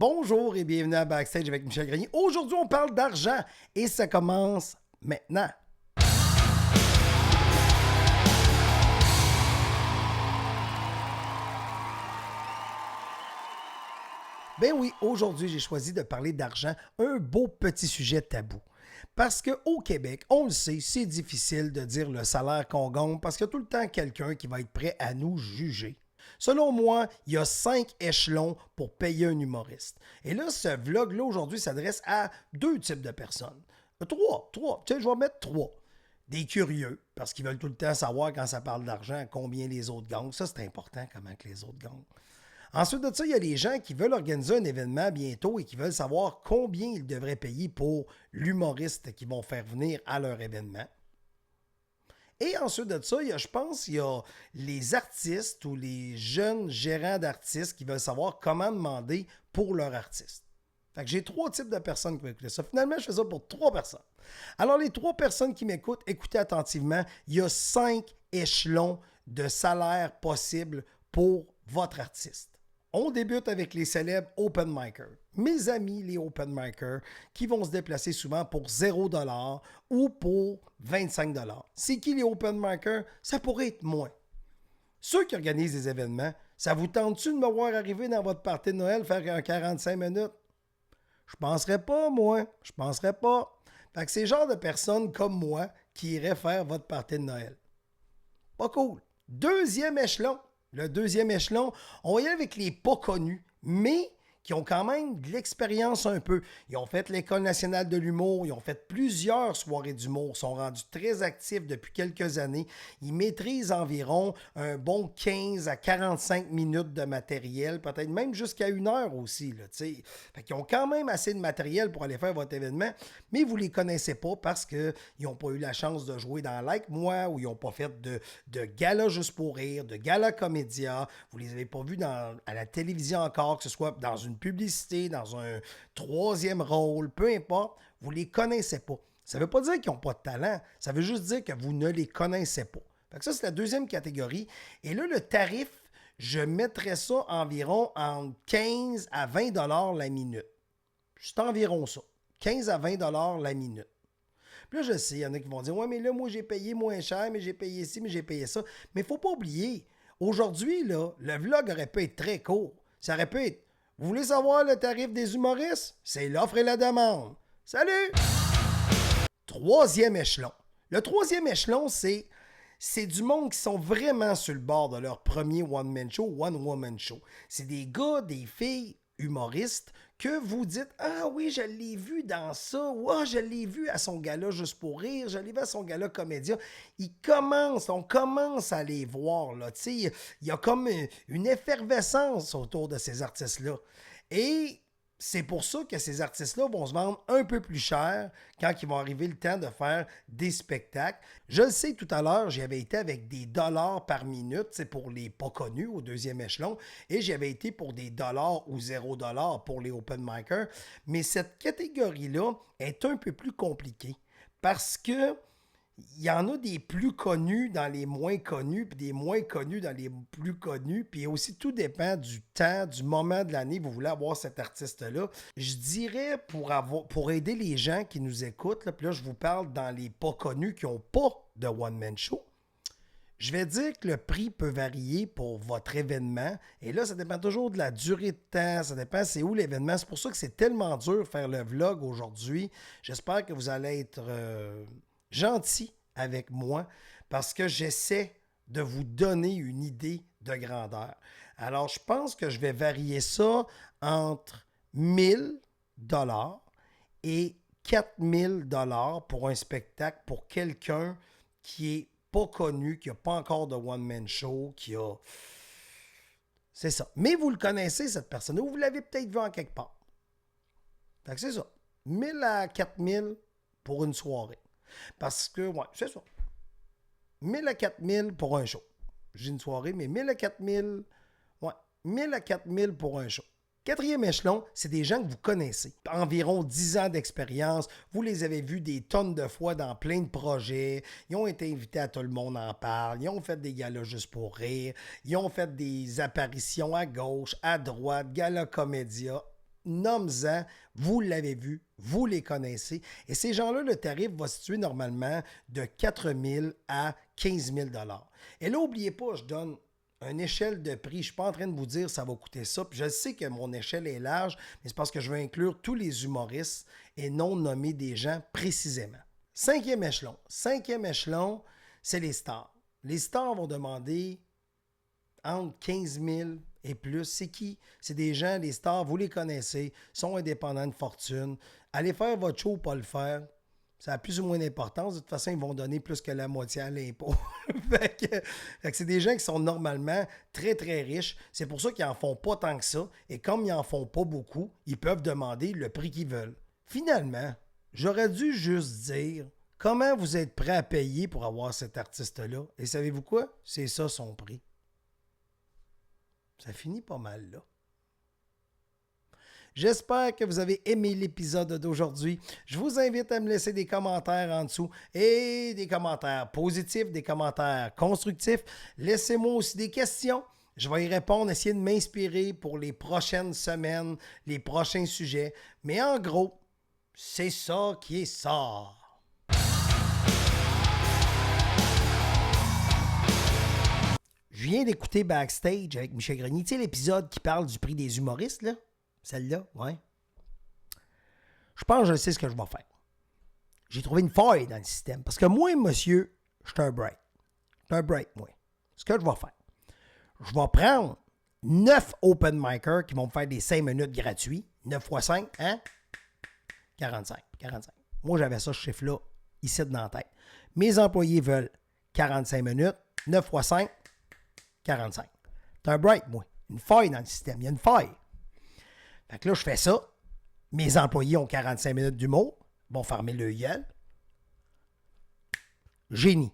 Bonjour et bienvenue à Backstage avec Michel Grenier. Aujourd'hui, on parle d'argent et ça commence maintenant. Ben oui, aujourd'hui, j'ai choisi de parler d'argent, un beau petit sujet tabou. Parce qu'au Québec, on le sait, c'est difficile de dire le salaire qu'on gagne parce qu'il y a tout le temps quelqu'un qui va être prêt à nous juger. Selon moi, il y a 5 échelons pour payer un humoriste. Et là, ce vlog-là aujourd'hui s'adresse à 2 types de personnes. Trois. Tu sais, je vais mettre 3. Des curieux, parce qu'ils veulent tout le temps savoir quand ça parle d'argent combien les autres gagnent. Ça, c'est important, comment que les autres gagnent. Ensuite de ça, il y a les gens qui veulent organiser un événement bientôt et qui veulent savoir combien ils devraient payer pour l'humoriste qu'ils vont faire venir à leur événement. Et ensuite de ça, je pense il y a les artistes ou les jeunes gérants d'artistes qui veulent savoir comment demander pour leur artiste. Fait que j'ai 3 types de personnes qui vont écouter ça. Finalement, je fais ça pour 3 personnes. Alors, les 3 personnes qui m'écoutent, écoutez attentivement, il y a 5 échelons de salaire possibles pour votre artiste. On débute avec les célèbres open micers. Mes amis, les open micers, qui vont se déplacer souvent pour 0$ ou pour 25$. C'est qui les open micers? Ça pourrait être moi. Ceux qui organisent des événements, ça vous tente-tu de me voir arriver dans votre party de Noël faire un 45 minutes? Je penserais pas, moi. Je penserais pas. Fait que c'est le genre de personnes comme moi qui iraient faire votre party de Noël. Pas cool. Deuxième échelon. Le deuxième échelon, on va y aller avec les pas connus, mais qui ont quand même de l'expérience un peu. Ils ont fait l'École nationale de l'humour, ils ont fait plusieurs soirées d'humour, sont rendus très actifs depuis quelques années. Ils maîtrisent environ un bon 15 à 45 minutes de matériel, peut-être même jusqu'à 1 heure aussi. Là, fait qu'ils ont quand même assez de matériel pour aller faire votre événement, mais vous ne les connaissez pas parce qu'ils n'ont pas eu la chance de jouer dans Like Moi ou ils n'ont pas fait de gala juste pour rire, de gala comédia. Vous ne les avez pas vus à la télévision encore, que ce soit dans une publicité, dans un 3e rôle, peu importe, vous ne les connaissez pas. Ça ne veut pas dire qu'ils n'ont pas de talent, ça veut juste dire que vous ne les connaissez pas. Fait que ça, c'est la deuxième catégorie. Et là, le tarif, je mettrais ça environ entre 15 à 20$ la minute. C'est environ ça. 15 à 20$ la minute. Puis là, je sais, il y en a qui vont dire « Ouais, mais là, moi, j'ai payé moins cher, mais j'ai payé ci, mais j'ai payé ça. » Mais il ne faut pas oublier, aujourd'hui, là, le vlog aurait pu être très court. Ça aurait pu être vous voulez savoir le tarif des humoristes? C'est l'offre et la demande. Salut! Troisième échelon. Le troisième échelon, c'est du monde qui sont vraiment sur le bord de leur premier one-man show, one-woman show. C'est des gars, des filles humoristes que vous dites « Ah oui, je l'ai vu dans ça. Ou ah, je l'ai vu à son gala juste pour rire. Je l'ai vu à son gala comédia. » On commence à les voir. Là. Il y a comme une effervescence autour de ces artistes-là. Et c'est pour ça que ces artistes-là vont se vendre un peu plus cher quand il va arriver le temps de faire des spectacles. Je le sais, tout à l'heure, j'avais été avec des dollars par minute, c'est pour les pas connus au deuxième échelon, et j'avais été pour des dollars ou 0$ pour les open micers. Mais cette catégorie-là est un peu plus compliquée parce que il y en a des plus connus dans les moins connus, puis des moins connus dans les plus connus, puis aussi tout dépend du temps, du moment de l'année que vous voulez avoir cet artiste-là. Je dirais pour aider les gens qui nous écoutent, là, puis là je vous parle dans les pas connus qui n'ont pas de one-man show, je vais dire que le prix peut varier pour votre événement. Et là, ça dépend toujours de la durée de temps. Ça dépend c'est où l'événement. C'est pour ça que c'est tellement dur de faire le vlog aujourd'hui. J'espère que vous allez être gentil avec moi parce que j'essaie de vous donner une idée de grandeur. Alors, je pense que je vais varier ça entre 1 000$ et 4 000$ pour un spectacle pour quelqu'un qui est pas connu, qui n'a pas encore de one-man show, qui a... C'est ça. Mais vous le connaissez, cette personne, ou vous l'avez peut-être vu en quelque part. Fait que c'est ça. 1000 à 4000 pour une soirée. Parce que, ouais, c'est ça. 1000 à 4000 pour un show. J'ai une soirée, mais 1000 à 4000, ouais, 1000 à 4000 pour un show. Quatrième échelon, c'est des gens que vous connaissez. Environ 10 ans d'expérience. Vous les avez vus des tonnes de fois dans plein de projets. Ils ont été invités à Tout le monde en parle. Ils ont fait des galas juste pour rire. Ils ont fait des apparitions à gauche, à droite, gala comédia. nomme-en, vous l'avez vu, vous les connaissez. Et ces gens-là, le tarif va se situer normalement de 4 000 à 15 000 $. Et là, n'oubliez pas, je donne une échelle de prix. Je ne suis pas en train de vous dire ça va coûter ça. Puis je sais que mon échelle est large, mais c'est parce que je veux inclure tous les humoristes et non nommer des gens précisément. Cinquième échelon. Cinquième échelon, c'est les stars. Les stars vont demander entre 15 000 et plus. C'est qui? C'est des gens, les stars, vous les connaissez, sont indépendants de fortune. Allez faire votre show ou pas le faire, ça a plus ou moins d'importance. De toute façon, ils vont donner plus que la moitié à l'impôt. fait que c'est des gens qui sont normalement très, très riches. C'est pour ça qu'ils n'en font pas tant que ça. Et comme ils n'en font pas beaucoup, ils peuvent demander le prix qu'ils veulent. Finalement, j'aurais dû juste dire comment vous êtes prêt à payer pour avoir cet artiste-là. Et savez-vous quoi? C'est ça son prix. Ça finit pas mal là. J'espère que vous avez aimé l'épisode d'aujourd'hui. Je vous invite à me laisser des commentaires en dessous et des commentaires positifs, des commentaires constructifs. Laissez-moi aussi des questions. Je vais y répondre, essayer de m'inspirer pour les prochaines semaines, les prochains sujets. Mais en gros, c'est ça qui est ça. Je viens d'écouter Backstage avec Michel Grenier. Tu sais, l'épisode qui parle du prix des humoristes, là? Celle-là, ouais. Je pense que je sais ce que je vais faire. J'ai trouvé une faille dans le système. Parce que moi, monsieur, je suis un break. Je suis un break, moi. Ce que je vais faire, je vais prendre 9 open micers qui vont me faire des 5 minutes gratuits. 9 x 5, hein? 45. Moi, j'avais ça, ce chiffre-là, ici dans la tête. Mes employés veulent 45 minutes. 9 x 5, 45. C'est un break, moi. Une faille dans le système. Il y a une faille. Fait que là, je fais ça. Mes employés ont 45 minutes d'humour. Vont fermer le gueule. Génie.